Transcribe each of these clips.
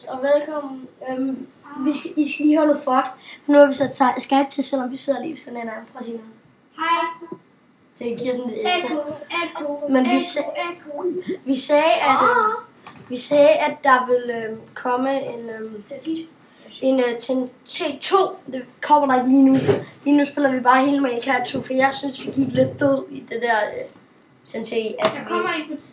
Og velkommen. I skal lige holde noget fucked. For nu har vi sat Skype til, selvom vi sidder lige ved sådan en anden. Prøv at sige noget. Hej. Det giver sådan lidt Ekko. Men vi sagde, at der ville komme en T2. Det kommer der ikke lige nu. Lige nu spiller vi bare hele Mario Kart 2, for jeg synes, vi gik lidt død i det der Sensei. Der kommer en på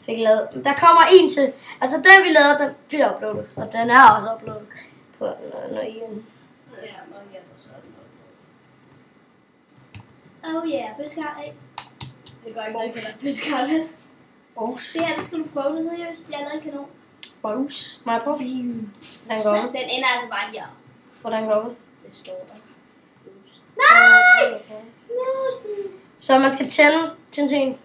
fik lavet. Der kommer en til. Altså den vi lavede, den bliver uploadet. Og den er også uploadet på når igen. Ja, når igen så er den uploadet. Oh yeah, bøskarlet. Det går ikke, det kan være bøskarlet. Det her, skal du prøve det seriøst. Jeg har lavet en kanon. Bogus. Må jeg prøve? Den ender altså bare her. Hvordan går det? Det står der. Nej! Musen. Så man skal tænde TNT'en.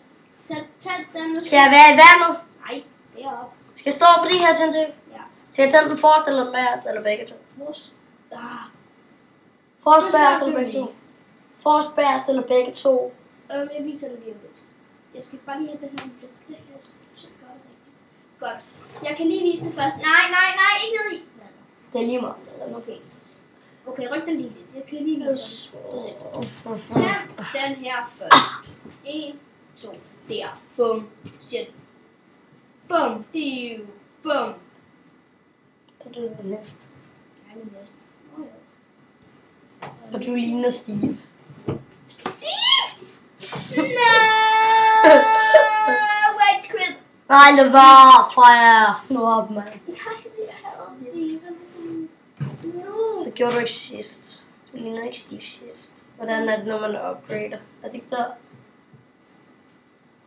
Tag den. Skal jeg være i vandet? Nej, det er op. Skal jeg stå på de her TNT? Ja. Skal jeg tænde den forreste eller den bagerste eller begge to? Forrest, bagerste eller begge to? Forrest, bagerste eller begge to? Jeg viser det lige om lidt. Jeg skal bare lige have den her. Det her, så gør det rigtigt. Godt. Jeg kan lige vise det først. Nej, ikke ned i. Det er lige meget. Okay, ryk den lige lidt. Jeg kan lige vise den. Tag den her først. 1, 2, der. Bum. Shit. Bum. Div. Bum. Så er det næste. Ja, det næste. Og du ligner Steve. Steve! No! Rage quit. Nej, det var Freja. Nu op, mand. Nej, jeg hader Steve. No. Det gjorde du ikke sidst. Du ligner ikke Steve sidst. Hvordan er det, når man upgrader? Er det ikke der?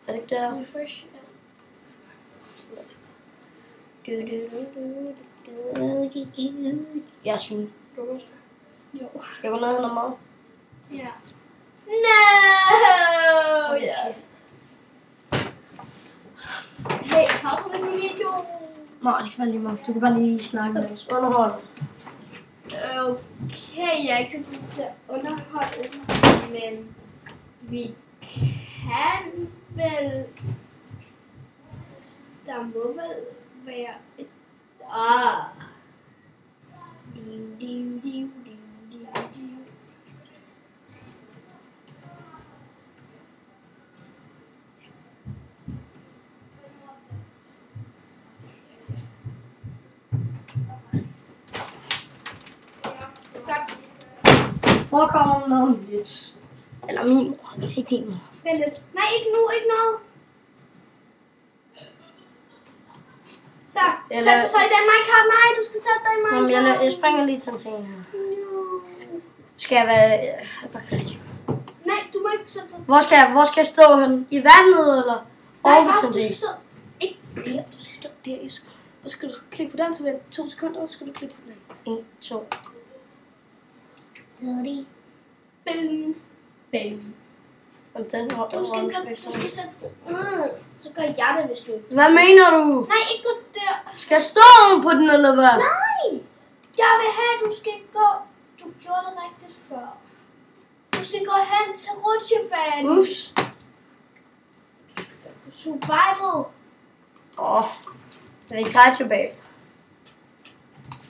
Er det ikke der? Refresh. Jeg er sulten. Jo. Skal jeg gå ned og hente mad? Ja. No! Ja. Hey, har du den i videoen? Nej, det kan være lige meget. Du kan bare lige snakke med os. Underhold. Okay, jeg er ikke så god til at underholde, men vi kan vel... Der må vel være et... Mor kommer med om lidt. Eller min mor. Det er ikke din mor. Vent lidt. Nej, ikke nu, ikke noget. Sæt dig så i den Minecraft. Nej, du skal sætte dig i Minecraft. Jamen, jeg springer lige til en her. Skal jeg være... Nej, du må ikke sætte dig. Hvor skal jeg stå hen? I vandet, eller? Nej, du skal stå... Ikke der. Du skal stå der. Så skal du klikke på den, så vent 2 sekunder, og så skal du klikke på den. 1, 2. Sorry. Bing. Bing. Og den har Du skal sætte... Så gør jeg det, hvis du... Hvad mener du? Nej, ikke gå der. Skal jeg stå oven på den, eller hvad? Nej! Jeg vil have, at du skal gå... Du gjorde det rigtigt før. Du skal gå hen til rutsjebanen. Ups. Du skal være på survival. Jeg vil ikke rette tilbage efter.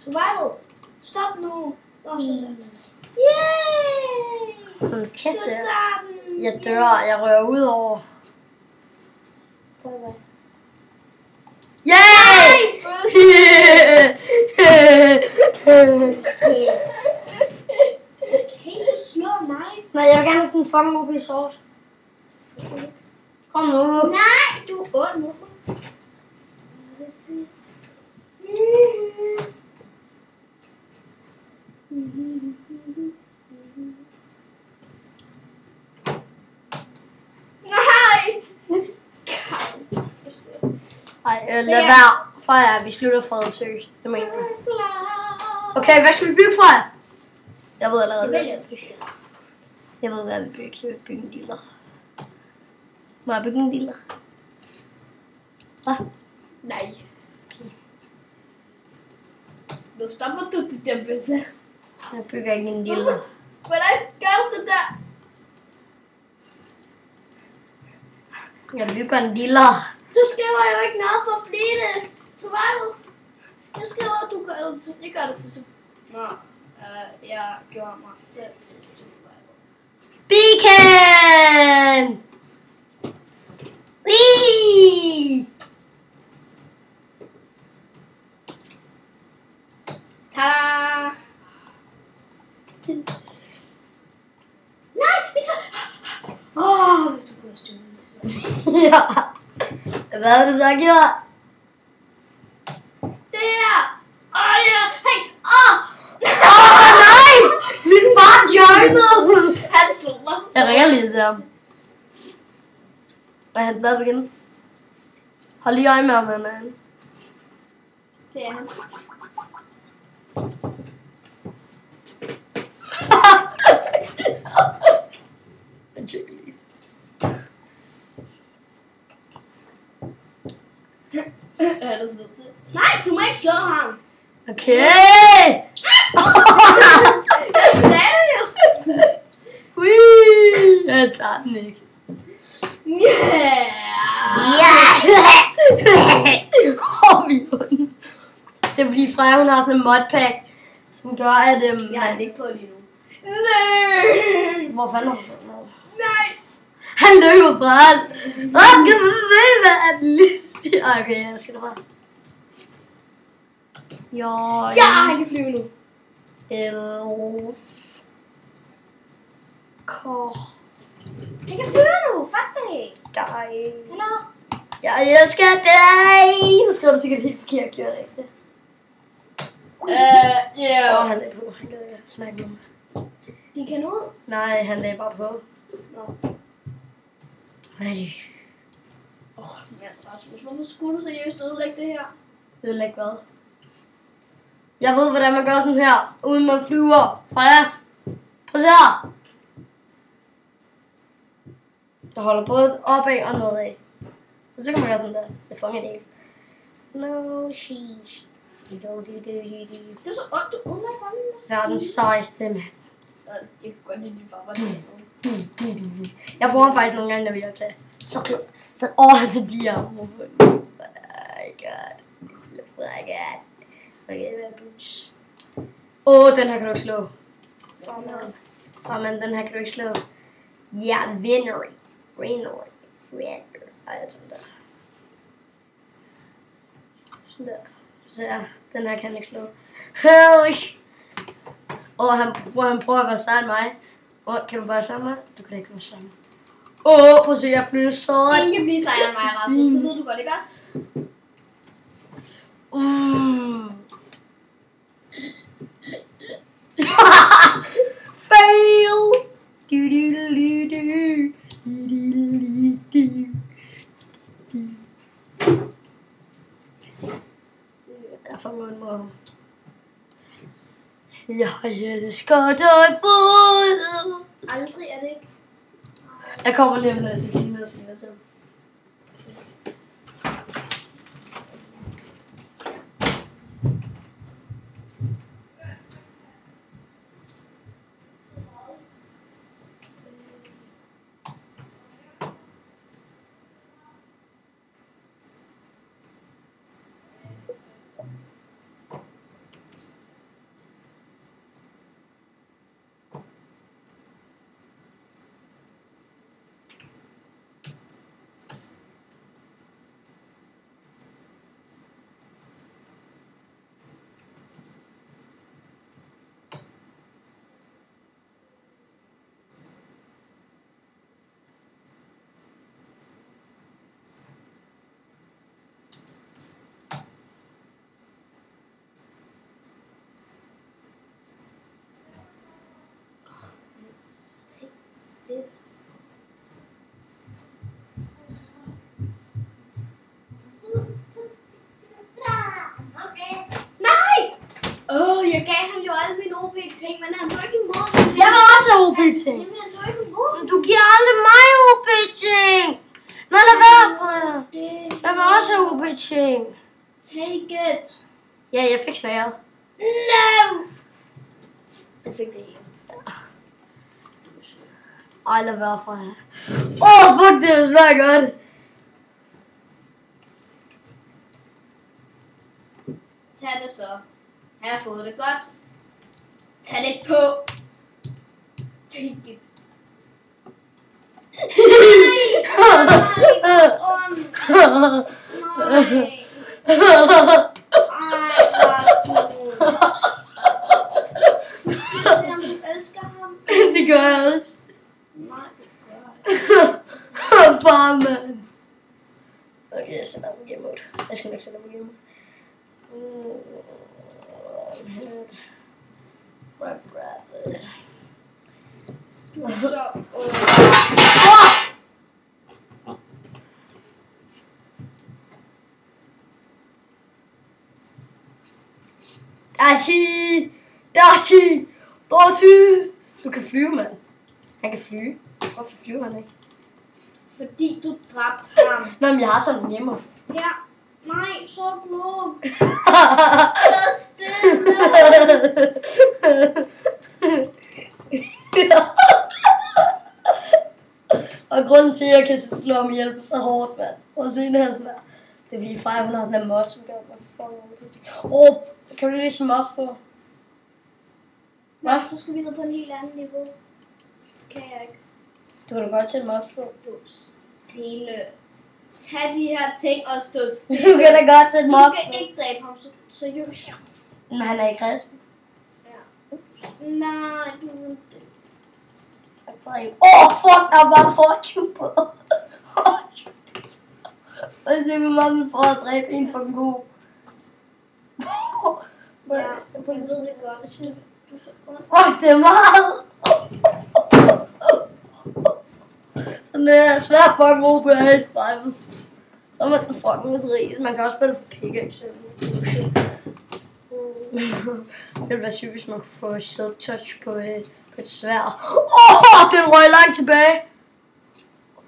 Survival. Stop nu. Yay! Hold kæft, Du tager den. jeg dør. Jeg rører ud over. Yay! Okay, så slår mig. Nej, jeg vil gerne have sådan en fucking OP sort. Kom nu. Nej, du er ond nu. Ej, lad være. Freja, vi slutter for seriøst. Det mener jeg. Okay, hvad skal vi bygge, Freja? Jeg ved allerede, hvad jeg vil bygge. Jeg ved, hvad jeg vil bygge. Jeg vil bygge en lille. Må jeg bygge en lille? Hvad? Nej. Okay. Nu stopper du det der bøsse. Jeg bygger ikke en lille. Hvordan gør du det der? Jeg bygger en lille. Du skriver jo ikke noget for at blive det. Survival. Jeg så skriver du gør det til, jeg gør det til super. Nå, jeg gjorde mig selv til supervisor. Beacon! Wee! Tada! Nej, vi så... hvis du kunne have styrt det. Ja. Hvad har du så gjort? Der! Ja! Hey! Nice! Min far joinede! Han slog mig. Jeg ringer lige til ham. Er han glad igen? Hold lige øje med ham, han er han. Det er han. Nej, du må ikke slå ham. Okay! Jeg sagde det jo. Wee! Jeg tager den ikke. Yeah. Vi er på den. Det er fordi Freja, hun har sådan en modpack, som gør, at... Jeg har det ikke på lige nu. Nej! Hvor fanden har du fået den over? Nej. Han løber på os. Hvad skal du ved, hvad er det lige? Okay, jeg skal bare. Ja, han kan flyve nu. Han kan flyve nu, faktisk. Dig. Hallo? Jeg elsker dig. Nu skriver du sikkert helt forkert, gjorde jeg ikke det? Ja. Han lagde på. Han kan snakke med mig. De kan ud. Nej, han lagde bare på. Nå. Hvad er det? Ja, Rasmus, hvorfor skulle du seriøst ødelægge det her? Ødelægge hvad? Jeg ved, hvordan man gør sådan her, uden man flyver. Freja. Prøv at se her. Jeg holder både opad og nedad. Og så kan man gøre sådan der. Det fanger det ikke. No sheesh. Det er så ondt, du ødelægger bare min maskine. Verdens sejeste mand. Jeg kan godt lide, at din far var det. Jeg bruger ham faktisk nogle gange, når vi optager. Så han til de her. Oh my god. Okay, hvad er boots? Den her kan du ikke slå. Farmand, den her kan du ikke slå. Ja, Venery. Ej, sådan der. Sådan der. Så ja, den her kan han ikke slå. Han prøver at være sejt af mig. Kan du bare sammen mig? Du kan ikke være sammen. Prøv at se, jeg flytter sådan. Ingen kan blive sejere end mig, Rasmus. Det ved du godt, ikke også? Fail! Jeg får mig en måde. Jeg elsker dig for. Aldrig er det ikke. Jeg kommer lige med at sige hvad til. This. Nej! Jeg gav ham jo alle mine OP-ting, men han tog ikke imod dem. Jeg vil også have OP-ting. Jamen, han tog ikke imod dem. Du giver aldrig mig OP-ting. Nå, lad være for jer. Jeg vil også have OP-ting. Take it. Ja, jeg fik sværet. No! Jeg fik det ikke. Ej, lad være for jer. Fuck, det smager godt. Tag det så. Han har fået det godt. Tag det på. Tag det. Det gør jeg også. Nej, det gør jeg. Far, mand. Okay, jeg sætter ham på game mode. Jeg skal nok sætte ham på game mode. My brother. Du er så... Dashi! Du kan flyve, mand. Han kan flyve. Hvorfor flyver han ikke? Fordi du dræbte ham. Nå, men jeg har sådan en hjemme. Her. Nej, så blå. Stå stille. Og grunden til, at jeg kan slå ham ihjel så hårdt, mand. Og se det her svær. Det er fordi Freja, hun har sådan en mod, som gør mig kan du lige se mod på? Nej, så skal vi ned på en helt anden niveau. Det kan jeg ikke. Du kan da godt sætte mod på. Du stille. Tag de her ting og stå stille. Du kan da godt sætte mod på. Du skal ikke dræbe ham, så seriøst. Men han er ikke resten. Ja. Nej, du vil dø. Fuck, der er bare fuck you på. Og se min mamma for at dræbe en for god. Ja, jeg ved det godt. Fuck, det er meget. Sådan er svært fucking god på Ace 5. Så er man fucking rig. Man kan også spille for pickaxe. Det ville være sygt, hvis man kunne få silk touch på et sværd. Den røg langt tilbage.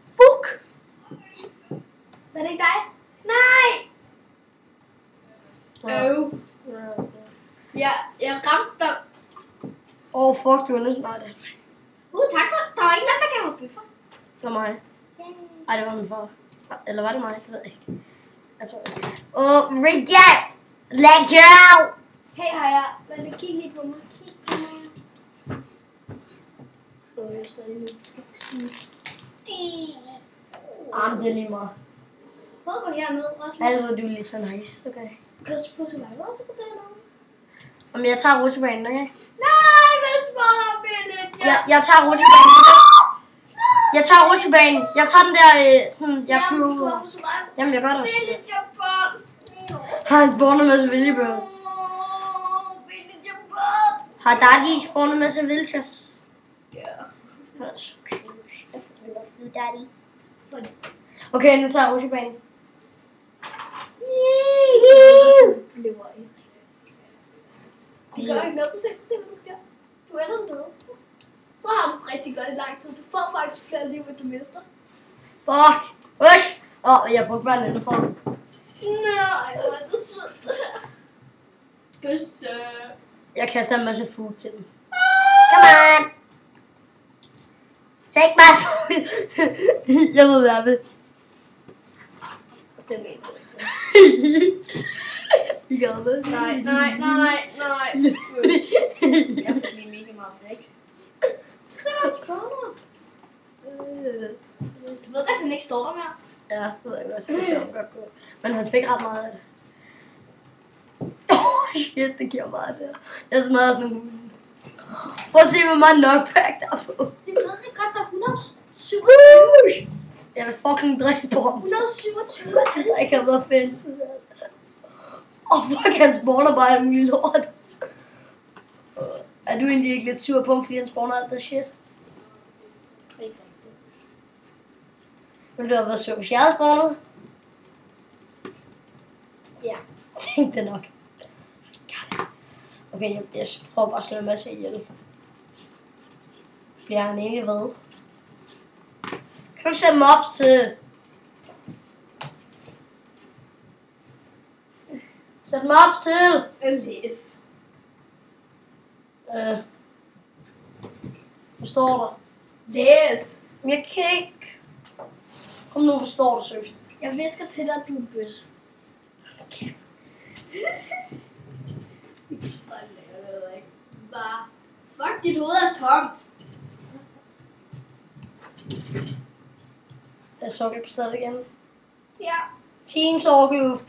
Fuck. Er det ikke dig? Nej! Ja, jeg ramte dig. Fuck, du er næsten meget det. Tak. Der var ingen anden, der gav mig bøffer. Det var mig. Ej, det var min far. Eller var det mig? Det ved jeg ikke. Jeg tror ikke. Rigard! Let you out! Hey, har jeg. Lad det kigge lige på mig. Kig på mig. Jeg er stadig nu. Det er lige meget. Prøv at gå herned, Rasmus. Altså, du er lige så nice, okay. Kan du prøve så meget, så gå dernede? Jamen, jeg tager rutsjebanen, okay? Nej, hvad smager billigt? Jeg tager rutsjebanen, okay? Jeg tager rutsjebanen. Jeg tager den der, sådan, jeg flyver ud. Jamen, jeg gør det også. Billigt, jeg børn. Han spawner med så vildebørn. Billigt, jeg børn. Har Daddy spawnet med så vildtjers? Ja. Han er så cute. I love you, Daddy. Okay, nu tager jeg rutsjebanen. Det gør ikke noget. Se, hvad der sker. Du er der noget. Så har du det rigtig godt i lang tid. Du får faktisk flere liv, end du mister. Fuck! Ush! Jeg brugte bare en anden form. Nej, hvor er det sødt. Gøsse. Jeg kaster en masse food til dem. Come on! Take my food! Jeg ved, hvad jeg vil. Det mener du ikke. I gør det. Nej. Jeg får lige mega meget væk. Så er det spawner. Du ved, at han ikke står der mere. Ja, det ved jeg godt. Det ser han godt gå. Men han fik ret meget af det. Shit, det giver meget der. Jeg smadrer sådan nogle hunde. Prøv at se, hvor meget knockback der er på. Det ved jeg godt, der er 127. Jeg vil fucking dræbe på ham. 127. Hvis der ikke har været fans. Fuck, han spawner bare alt muligt lort. Er du egentlig ikke lidt sur på ham, fordi han spawner alt det shit? Ikke rigtigt. Men du har været sur, hvis jeg havde spawnet? Ja. Tænk det nok. Okay, jeg prøver bare at slå en masse ihjel. Bliver han egentlig ved? Kan du sætte mobs til? Sæt mobs til! Læs. Hvad står der? Læs. Jeg kan ikke. Kom nu, hvad står der, søs? Jeg visker til dig, at du er bøs. Okay. dit hoved er tomt. Jeg sokker på stedet igen. Ja. Team Sorklub.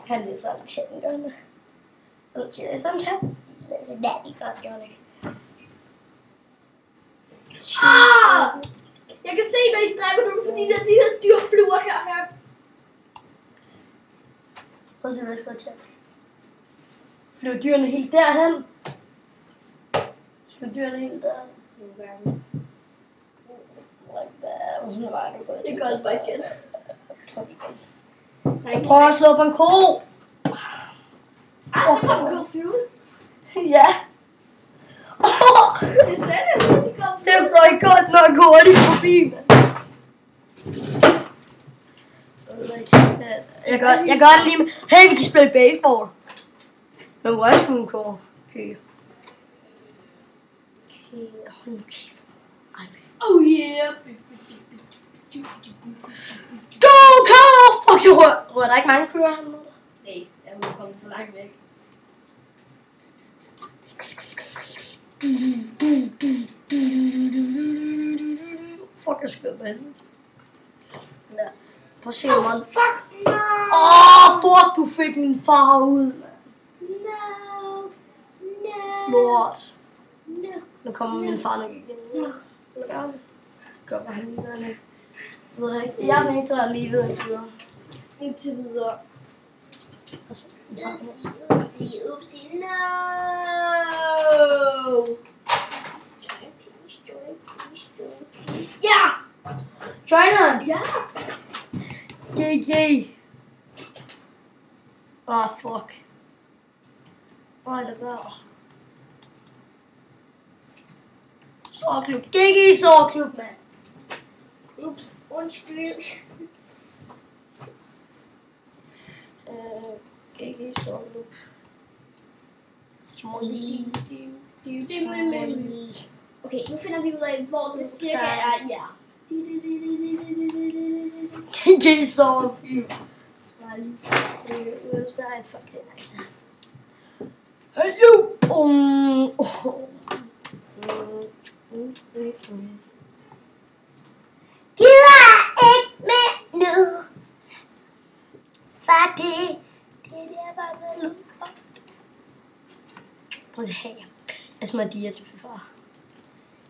Han læser en chat, gør han det? Jeg læser en chat. Jeg læser det godt, gør han ikke. Jeg kan se, når I dræber nogen, fordi der er de her dyr flyver her. Prøv at se, hvad jeg skal chat. Flyver dyrene helt derhen? Flyver dyrene helt derhen? Nogle gange. Hvordan var det gået? Det går også bare igen. Jeg prøver at slå på en ko. Så kommer du flyve. Ja. Det er sandt, det fløj godt nok hurtigt forbi, mand. Jeg gør det lige med. Hey, vi kan spille baseball. Men hvor er det, ko? Okay. Hold nu kæft. Oh yeah. Go, Carl! Fuck, du rører der ikke mange kører her nu? Nej, jeg må komme for langt væk. Fuck, jeg skyder på helvede. Sådan der. Prøv at se, hvor meget. Fuck, no! Fuck, du fik min far ud, mand. No. Lort. No. Nu kommer min far nok igen. No. Gør, hvad han ligner det. Jeg ved ikke. Jeg er den eneste, der er livet indtil videre. Indtil videre. Upsi, no! Ja! Joiner! Ja! GG! Fuck. Hvor er det der? Sårklub. GG Sårklub, mand. Ups, undskyld. GG Sårklub. Okay, nu finder vi ud af, hvor det cirka er. Ja. GG Sårklub. Fuck, det er nice. Hallo! Gider ikke med nu. Fuck det. Det der var med lukket. Prøv at se her. Jeg smager dia til far.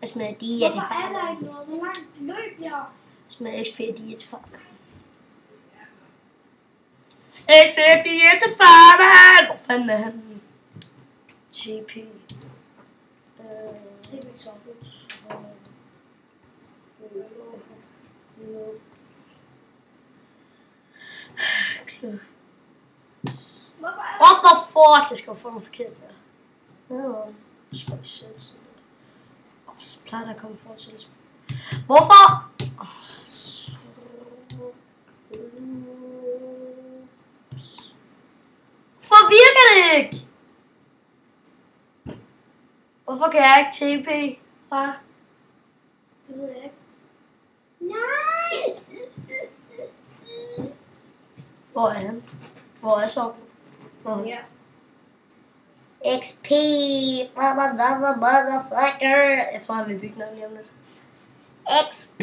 Jeg smager dia til far. Hvorfor er der ikke noget? Hvor langt løb jeg? Jeg smager XP og dia til far. XP og dia til far, mand! Hvor fanden er han? GP. What the fuck? Jeg skal jo få mig forkert der. Nå, skal vi sætte sådan der. Så plejer der at komme fortsættelse. Hvorfor? Hvorfor virker det ikke? Hvorfor kan jeg ikke TP? Hva? Det ved jeg ikke. Nej! Hvor er han? Hvor er så? Ja. XP, motherfucker. Jeg tror, han vil bygge noget lige om lidt. XP.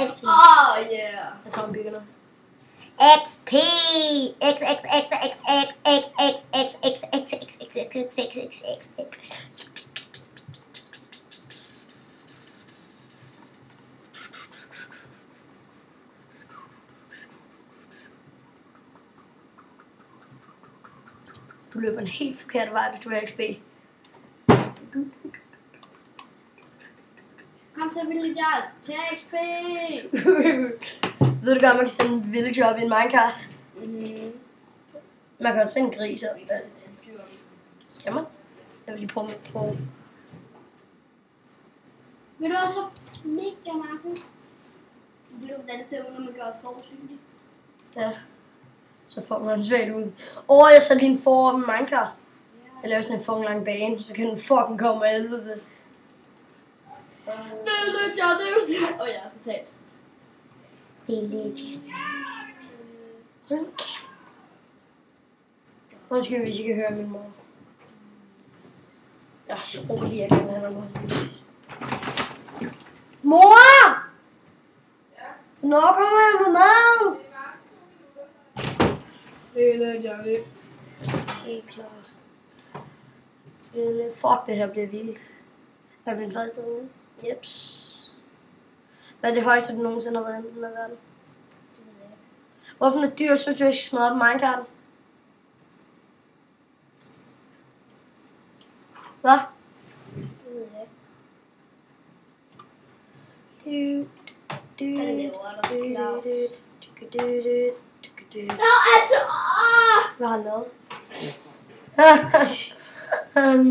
XP. Oh yeah. Jeg tror, han bygger noget. XP. X. Du løber en helt forkert vej, hvis du har XP. Kom så, villagers. Tag XP. Ved du godt, man kan sende en villager op i en minecart? Man kan også sende en gris op. Kan man? Jeg vil lige prøve med for. Vil du også mega mange? Vil du hvordan det ser ud, når man gør forsynligt? Ja. Så får man svagt ud. Jeg satte lige en for op i minecart. Jeg laver sådan en fucking lang bane, så kan den fucking komme af helvede til. Villagers. Ja, så tag. Villager. Hold nu kæft. Undskyld, hvis I kan høre min mor. Jeg er så rolig, jeg kan have noget. Mor! Ja? Hvornår kommer jeg med mad? Det er noget, Johnny. Helt klart. Fuck, det her bliver vildt. Jeg er min første uge. Jeps. Hvad er det højeste, du nogensinde har været i den her verden? Hvorfor er dyr, synes jeg, jeg skal smadre på minecarten? Hvad? Altså! Hvad har han lavet?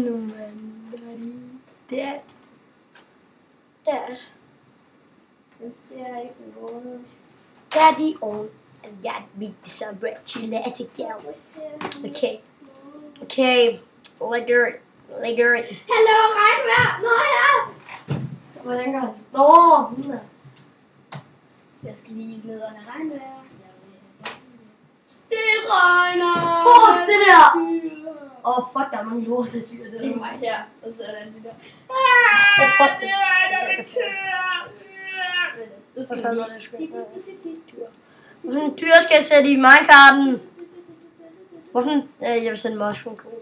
Nu mand, Dad. Den ser ikke noget. Daddy on and that beat some red chili together. Okay. Okay. Lægger it. Hallo, regnvejr! Nå ja! Hvordan gør han? Nå! Jeg skal lige ned og have regnvejr. Det regner! Fuck det der! Fuck, der er mange lorte dyr. Det er mig der, og så er der de der. Fuck det. Du skal Hvorfor dyr skal jeg sætte i minecarten? Hvorfor? Jeg vil sætte mushroom cool.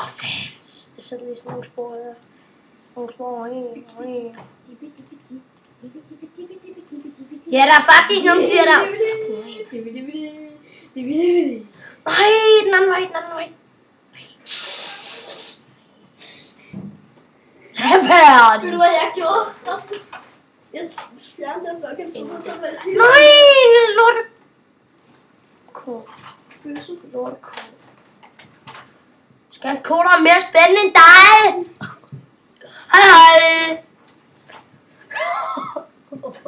Fans. Jeg sætter lige sådan nogle spor her. Nogle spor. Ja, der er faktisk nogle dyr der. Nej, den anden vej. Hvad? Ved du hvad jeg gjorde? Rasmus? Jeg fjernede den fucking skud, så var det Nej, lorte. Cool. Lorte. Skal en koder mere spændende end dig? Hej.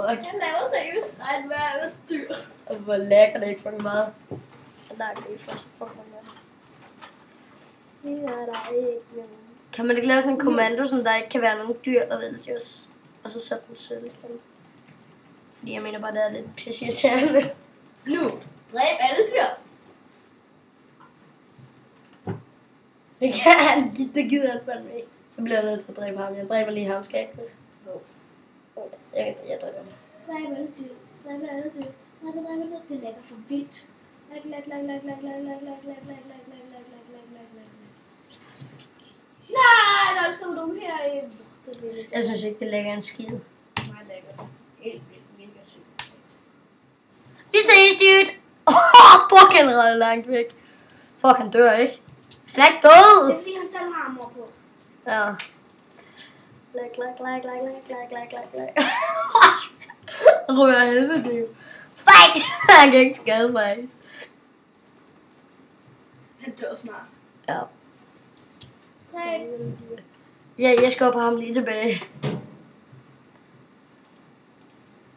Jeg laver seriøst regnvejr med dyr. Hvor lækker det ikke fucking meget. Der er det ikke først fucking meget. Kan man ikke lave sådan en kommando, som der ikke kan være nogen dyr, der ved det også? Og så sætte den selv. Fordi jeg mener bare, det er lidt pisseirriterende. Nu, dræb alle dyr. Det kan han. Det gider han fandme ikke. Så bliver jeg nødt til at dræbe ham. Jeg dræber lige ham, skal jeg ikke? Jeg dræber ham. Dræb alle dyr. Dræb alle dyr. Det lægger for vildt. Nej, der skal du herind. Jeg synes ikke, det lægger en skid. Meget lækkert. Helt mega sygt. Vi ses, dude! Fuck, han er langt væk. Fuck, han dør ikke. Han er ikke død! Det er fordi, han selv har armor på. Ja. Han ryger af helvede til. Fight! Han kan ikke skade mig. Han dør snart. Ja. Nej. Ja, jeg skubber ham lige tilbage.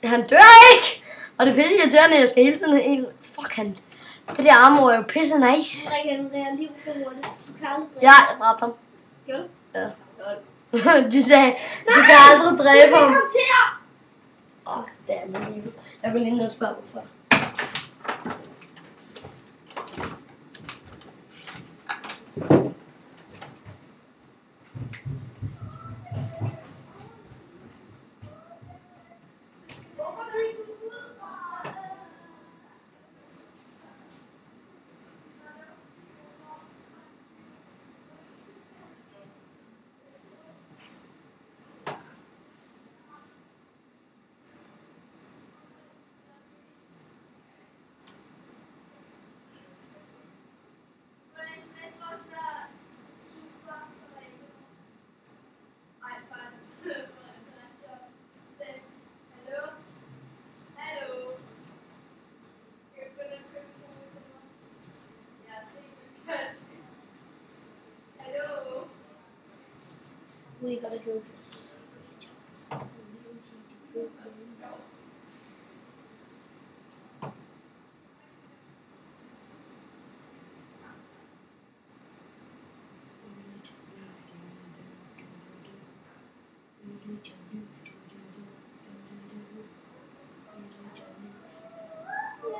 Han dør ikke! Og det er pisse irriterende, jeg skal hele tiden helt... Fuck, han... Det der armor er jo pisse nice. Han regenererer liv for hurtigt. Du kan aldrig dræbe. Ja, jeg dræbte ham. Gjorde du? Ja. Godt. Du sagde, du kan aldrig dræbe ham. Jeg til jer! Det er med livet. Jeg vil lige ned og spørge hvorfor. We gotta do this.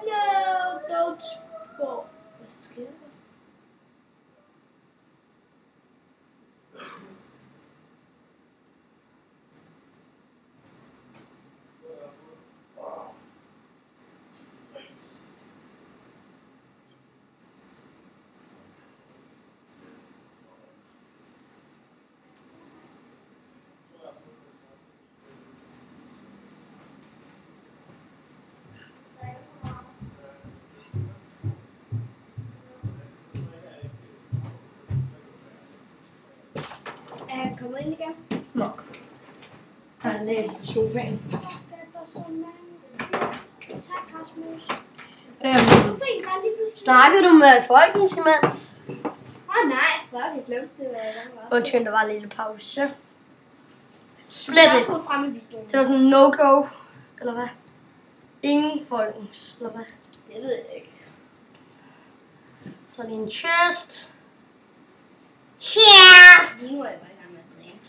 No, don't kommet ind igen? Nå. Han læser på sofaen. Det er så mange. Tak, Rasmus. Se, Øhm, der er lige pludselig... snakkede du med folkens imens? Nej, fuck, jeg glemte det, hvad jeg var. Undskyld, der var en lille pause. Slet ikke. Jeg frem i videoen. Det var sådan en no-go, eller hvad? Ingen folkens, eller hvad? Det ved jeg ikke. Så lige en chest. Chest! Nu er jeg bare i gang med at træne.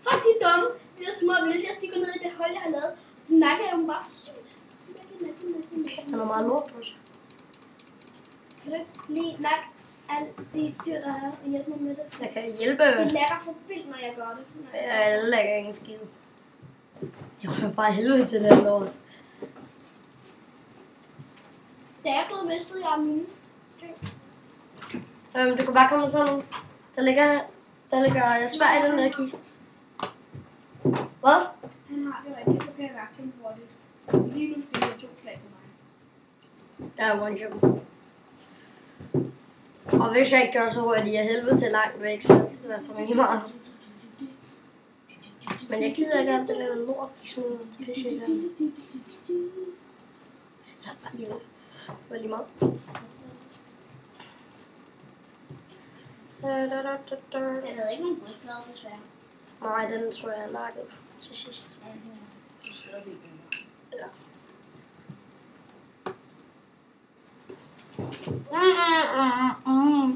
Fuck, de er dumme. De der små vildjærs, de går ned i det hul, jeg har lavet. Så nakker jeg dem bare for sygt. Der er meget lort på sig. Kan du ikke lige nakke alle de dyr, der er her, og hjælpe mig med det? Jeg kan hjælpe. Det lækker for vildt, når jeg gør det. Jeg lægger ikke en skid. Jeg rører bare helvede til det her lort. Da jeg blev mistet, jeg mine ting. Du kan bare komme og tage nogle. Der ligger svær i den der kiste. Hvad? Han har det rigtigt, så kan jeg nakke dem hurtigt. Lige nu skal jeg 2 slag på mig. Jeg er one shot. Og hvis jeg ikke gør, så rører de af helvede til langt væk, så det er i hvert fald rigtig meget. Men jeg gider ikke alt det der lort, de smider pisse i sig. Jeg tager bare lige ud. Det var lige meget. Jeg havde ikke nogen brystplade, desværre. Nej, den tror jeg er nakket til sidst. Ja.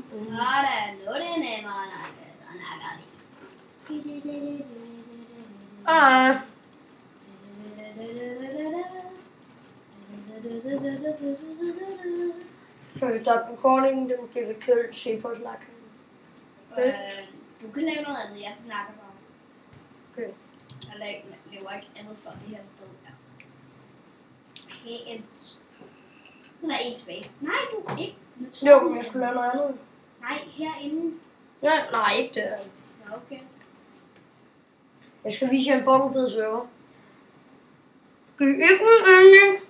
Sådan, nu er det nemmere at nakke. Så nakker vi. Skal vi stoppe recordingen? Det bliver lidt kedeligt at se på at snakke. Du kan lave noget andet, jeg nakker bare. Okay. Jeg laver ikke andet for det her sted her. Pænt. Den er en tilbage. Nej, du er ikke. Jo, men jeg skulle lave noget andet. Nej, herinde. Ja, nej, ikke det. Ja, okay. Jeg skal vise jer en fucking fed server. Skal I ikke med andet?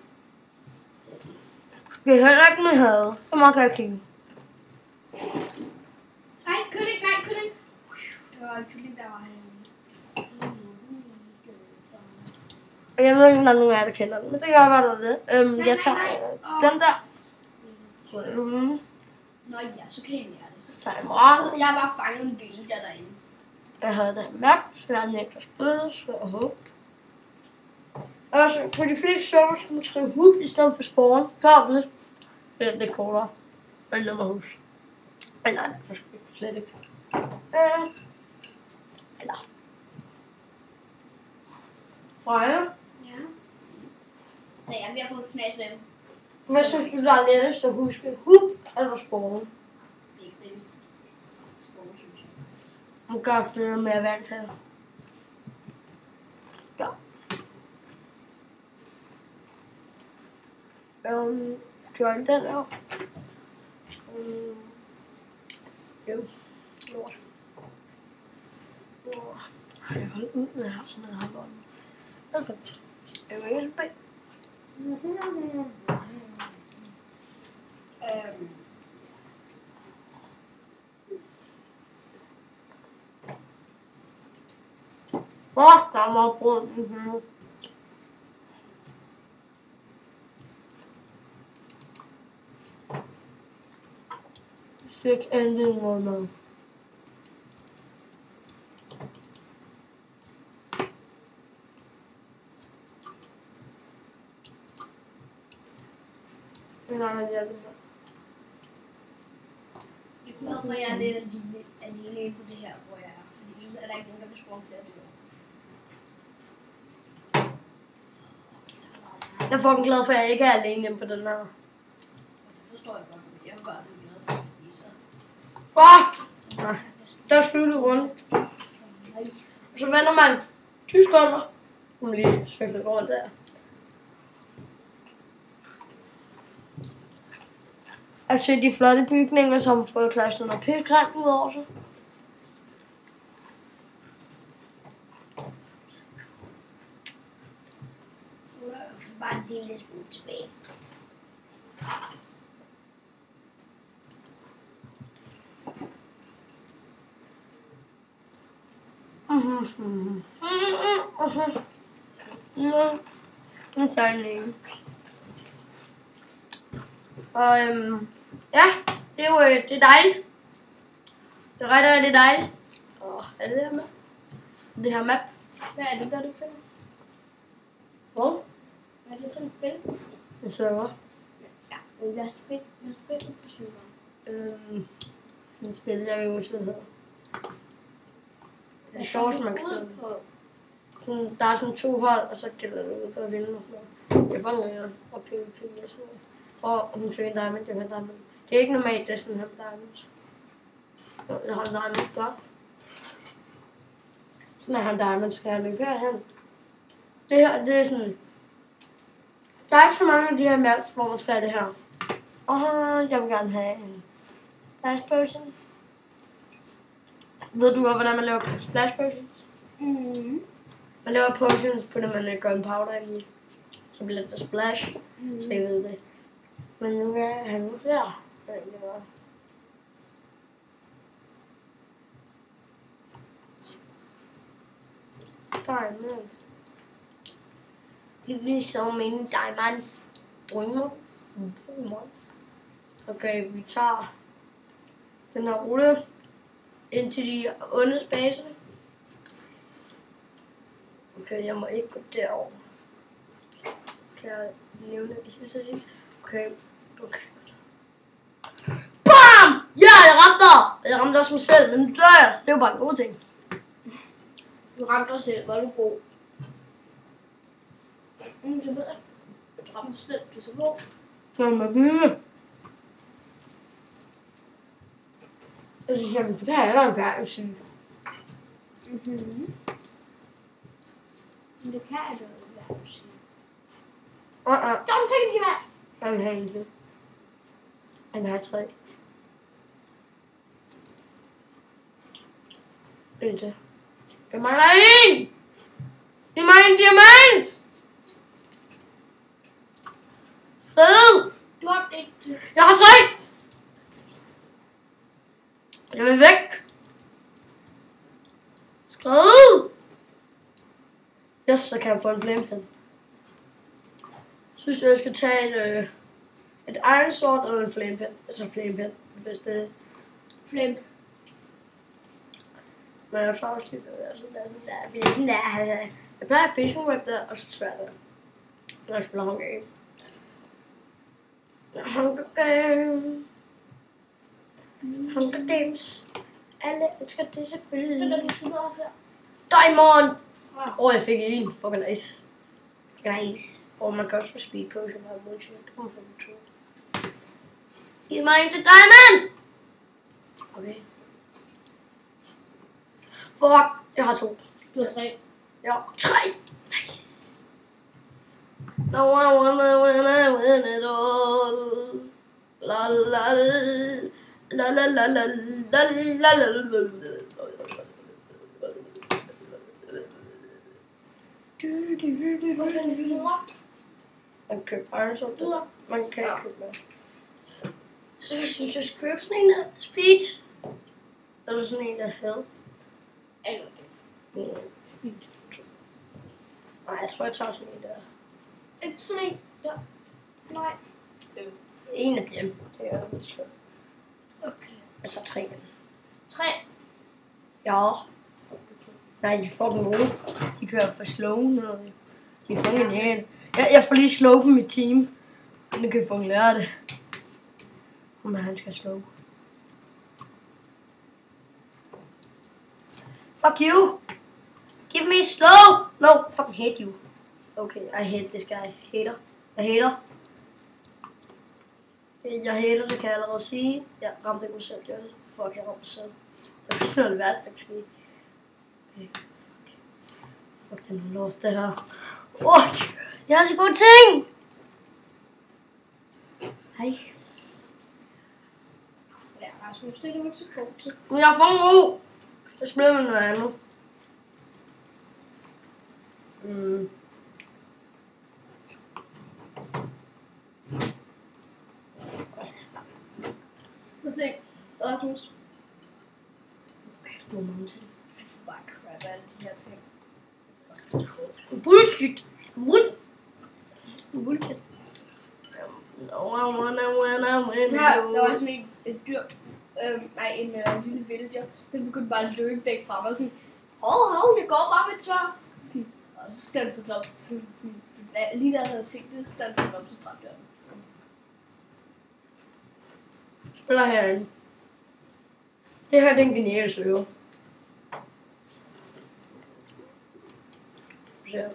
Skal I heller ikke med had? Så meget kan jeg kigge. Nej, kylling, nej, kylling. Det var en kylling, der var herinde. Jeg ved ikke, om der er nogen af jer, der kender den, men det kan godt være, der er det. Jeg tager den der. Nå ja, så kan jeg lære det. Så tager jeg meget. jeg har bare fanget en billede derinde. Jeg havde det mærkt, så jeg er nemt at spille, så jeg håber. Altså, for de fleste server skal man skrive hub i stedet for spawn. Klar det. Det er lidt kortere. Og en nummer hus. Nej, slet ikke. Eller. Freja. Ja. Så ja, vi har fået knas med dem. Hvad synes du, der er lettest at huske? Hub eller spawn? Ikke det. Sprog, synes jeg. Nu gør jeg flere mere vant til. Ja. Join den her. Jo. Lort. Jeg kan holde ud med at have sådan noget her lort. Perfekt. Jeg vil ikke bag. Hvor der må bruge den. Fik endelig noget med. Nej, jeg er det. Jeg er glad for, at jeg er lidt alene inde på det her, hvor jeg er. Fordi er der ikke nogen, der vil sprunge flere dyr. Jeg er fucking glad for, at jeg ikke er alene hjemme på den her. Det forstår jeg godt. Jeg er bare så glad for, fordi så... Fuck! Nej, der er sluttet rundt. Og så vender man 20 sekunder. Nu må lige søge rundt der. Altså de flotte bygninger, som har fået klastret noget pænt grimt ud over sig. Bare en lille smule tilbage. Og ja, det er jo det er dejligt. Det er rigtig dejligt. Er det her med? Det her map. Hvad er det der, du finder? Hvad? Hvad er det sådan et spil? En server. Ja, men hvad spiller på serveren? Sådan et spil, jeg ved ikke, hvad det hedder. Det er sjovt, man kan spille. Der er sådan 2 hold, og så gælder det ud på at vinde og sådan noget. Jeg fandt noget og PvP og sådan noget. Og hun fik en diamond, jeg har diamond. Det er ikke normalt, det er sådan her med diamonds. Jeg har diamond godt. Så når jeg har diamond, skal jeg løbe herhen. Det her, det er sådan... Der er ikke så mange af de her maps, hvor man skal have det her. Og jeg vil gerne have en splash potion. Ved du godt, hvordan man laver splash potions? Man laver potions på det, man gunpowder i. Så bliver det til splash. Så jeg ved det. Men nu vil jeg have nogle flere. Diamond. Give me so many diamonds. Diamonds. Okay, vi tager den her rute ind til de ondes base. Okay, jeg må ikke gå derover. Kan jeg nævne det, hvis jeg skal sige? Okay. BAM! Ja, jeg ramte dig! Jeg ramte også mig selv, men nu dør jeg, så det er jo bare en god ting. Du ramte dig selv, var du god? Det ved jeg. Du ramte dig selv, du er så god. Så er man vildt. Jeg synes, jeg vil det her er en værre syg. Men det kan jeg da være syg. Så du fik en gevær! jeg vil have en til. Jeg vil have 3. En til. Jeg mangler en! Jeg mangler en diamant! Skrid! Du har ikke. Jeg har 3! Jeg vil væk! Skrid! Yes, så kan jeg få en flamepind. Synes du, jeg skal tage et iron sword eller en flamepind? Jeg tager flamepind, hvis det er Flame. Men jeg tager også lidt sådan der. Jeg plejer fishing web der, og så svært der. Når jeg spiller Hunger Game. Hunger Games. Alle elsker det selvfølgelig. Den der, du skyder op her. Diamond! Jeg fik en. Fucking nice. Nice. Man kan også få speed potion og motion. Det kommer fra 2. Giv mig en til diamond! Okay. Fuck! Jeg har 2. Du har 3. Ja, 3! Nice! No, I wanna win it all. La la la la la la la la la. Man kan købe iron sword. Man kan ikke købe noget. Så jeg synes, jeg skal købe sådan en der speed. Eller sådan en der health. Eller Speed 2. Nej, jeg tror, jeg tager sådan en der. ikke sådan en der. Nej. En af dem. Det er jo skønt. Okay. Jeg tager 3 af dem. 3. Ja. Nej, de får dem gode. De kører for slow noget. De får en hel. Jeg får lige slow på mit team. Nu kan vi få lære det. Om han skal slow. Fuck you! Give me slow! No, fucking hate you. Okay, I hate this guy. Hater. Jeg hater. Jeg hater, det kan jeg allerede sige. Jeg ramte ikke mig selv, gjorde det. Fuck, jeg ramte mig selv. Det er vist noget af det værste, der kunne ske. Okay, fuck, det er noget lort, det her. Jeg har så gode ting! Hej. Ja, Rasmus, det er du ikke så god til. Men jeg har fået ro. Jeg spiller med noget andet. Prøv at se, Rasmus. Okay, for mange ting. Jeg får bare crap af alle de her ting. Bullshit. Bullshit. No, I wanna win. Der var sådan et dyr, en lille villager, den begyndte bare at løbe væk fra mig, og sådan, hov, jeg går bare med et svær. Og så stansede den op, sådan, lige da jeg havde tænkt det, stansede den op, så dræbte jeg den. Spiller herinde. Det her, det er en genial server. Så.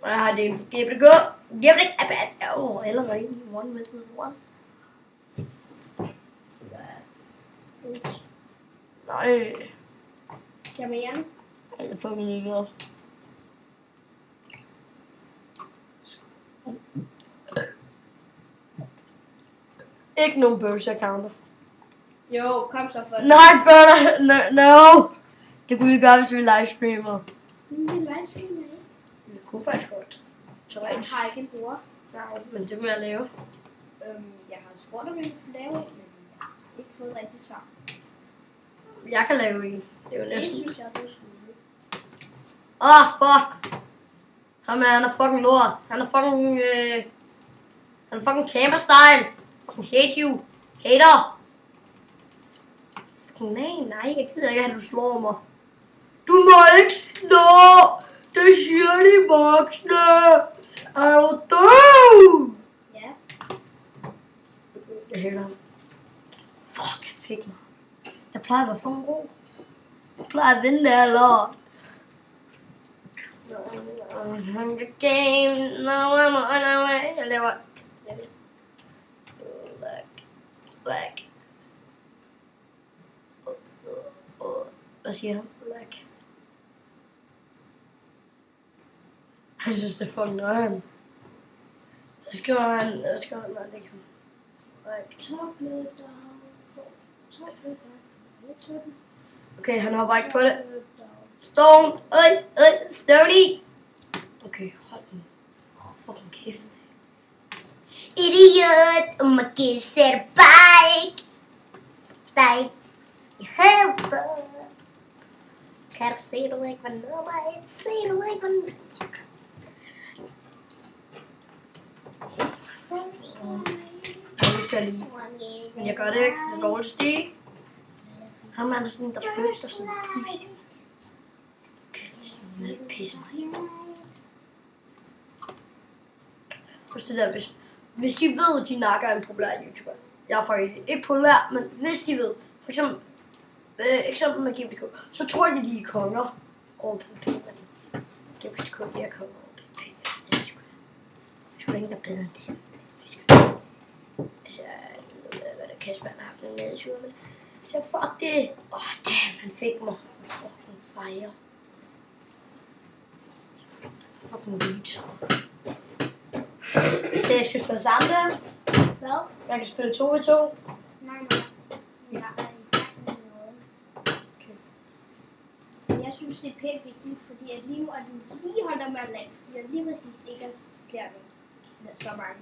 Og jeg har det en forgæbelig gå. Eller var egentlig one missing one. Nej. Jamen igen. Jeg er fucking ligeglad. Ikke nogen bøvse counter. Jo, kom så for det. Nej, brother. No. Det kunne vi gøre, hvis vi livestreamer. Men det er livestreamer ikke. Det kunne faktisk godt. Så Jeg har ikke en bruger. Nej, men det må jeg lave. Jeg har spurgt, om jeg kan lave en, men jeg har ikke fået rigtig svar. Jeg kan lave en. Det er jo Det næsten. synes jeg, du skulle. Fuck. Han er fucking lort. Han er fucking camper style. Fucking hate you. Hater. Fucking nej, jeg gider ikke, at du slår mig. Du må ikke slå. Det siger de voksne. Er du død? Ja. Jeg hater ham. Fuck, han fik mig. Jeg plejer at være fucking god. Jeg plejer at vinde det her lort. Hunger Games, no I'm on my way. Jeg laver... Lag. Hvad siger han? Lag. Han synes, det er fucking nøjeren. Så skriver han... Nej, det kan han. Lag. Okay, han hopper ikke på det. Stone! Sturdy! Okay, hold den. Fucking kæft. Idiot! My kids said bike! Dig! I helper! Kan du se, du ikke var nummer 1? Se, du ikke var nummer... Fuck. Jeg har lyst til at lide. Men jeg gør det ikke. Det er dårligt stig. Ham er der sådan, der flygter sådan pludselig. Kæft, det er sådan lidt pisse mig. Husk det der, hvis de ved, at de nakker er en populær YouTuber. Jeg er faktisk ikke populær, men hvis de ved, for eksempel med GBDK, så tror de, de er konger over PvP. GBDK, de er konger over PvP. Det er sgu ikke, der er bedre end det. Altså, hvad der Kasper har haft en nedtur, men så fuck det. Damn, han fik mig. Fucking fire. Fucking reach. Okay, jeg skal spille sammen der. Hvad? Jeg kan spille 2v2. Nej. Jeg er i gang med noget. Okay. Jeg synes, det er pænt vigtigt, fordi at lige nu er den lige holdt op med at lade, fordi jeg lige præcis ikke er fjernet. Der er så mange.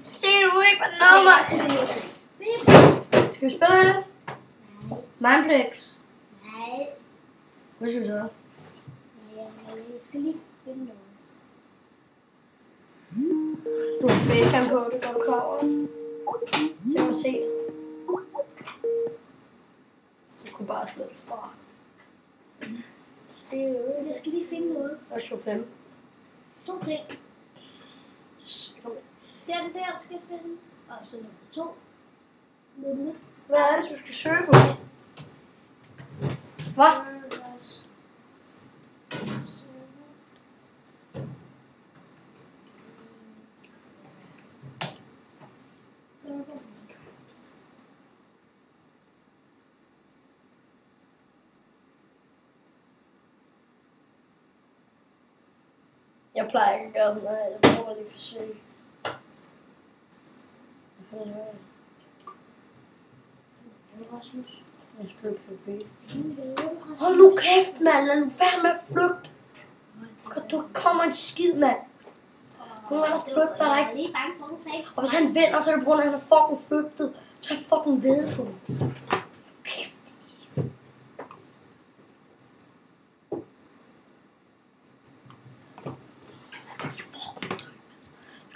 Se du ikke, hvad nummer? Skal vi spille her? Nej. Mindplex. Nej. Hvad skal vi så? Jeg skal lige finde noget. Du har facecam på, det går du klar over. Så må se det. Så kunne bare slå det fra. Jeg skal lige finde noget. Hvad skal du finde? 2 ting. Den der skal jeg finde. Og så nummer 2. Hvad er det, du skal søge på? Hvad? Jeg plejer ikke at gøre sådan noget. Jeg prøver lige at forsøge. Hvad fanden hører jeg? Rasmus. Jeg spiller PvP. Hold nu kæft, mand. Lad nu være med at flygte. Du kommer en skid, mand. Nu er der flygter der ikke. Og hvis han vinder, så er det på grund af, at han er fucking flygtet. Så er jeg fucking ved på. Kæft.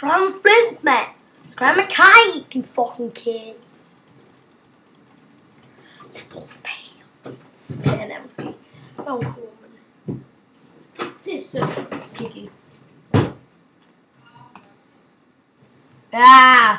Skal du have med flint, mand? Skal du have med kaj, din fucking kæde? Jeg tror fanden. Det er nærmest ikke. Det er sødt. Kiki. Ja!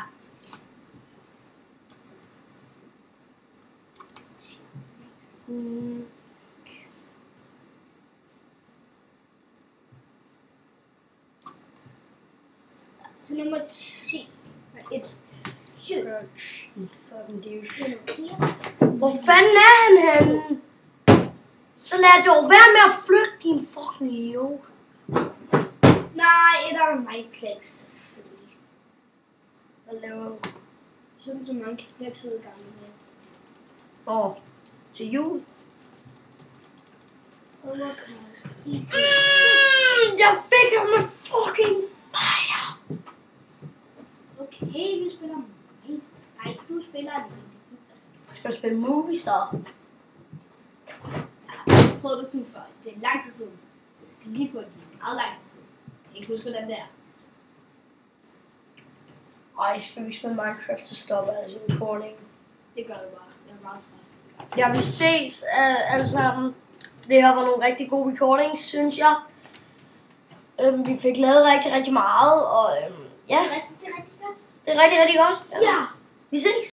Så nummer 10. Nej, 1. 7. Fucking douche. Nummer 4. Hvor fanden er han henne? Så lad dog være med at flygte, din fucking idiot. Nej, et af mig klæks. Selvfølgelig. Hvad laver du? Sådan som man kan klæks ud i gangen her. Åh, til jul. Jeg fik ham med fucking fire. Okay, vi spiller Minecraft. Nej, du spiller det. Skal du spille Movie Star? Jeg prøvede det sådan før. Det er lang tid siden. Så jeg skal lige på det. Meget lang tid siden. Jeg kan ikke huske, hvordan det er. Ej, skal vi spille Minecraft, så stopper altså recording. Det gør det bare. Jeg er meget træt. Jeg vil ses alle sammen. Det her var nogle rigtig gode recordings, synes jeg. Vi fik lavet rigtig, rigtig meget, og ja. Det er rigtig godt. Det er rigtig, rigtig godt. Ja. Vi ses.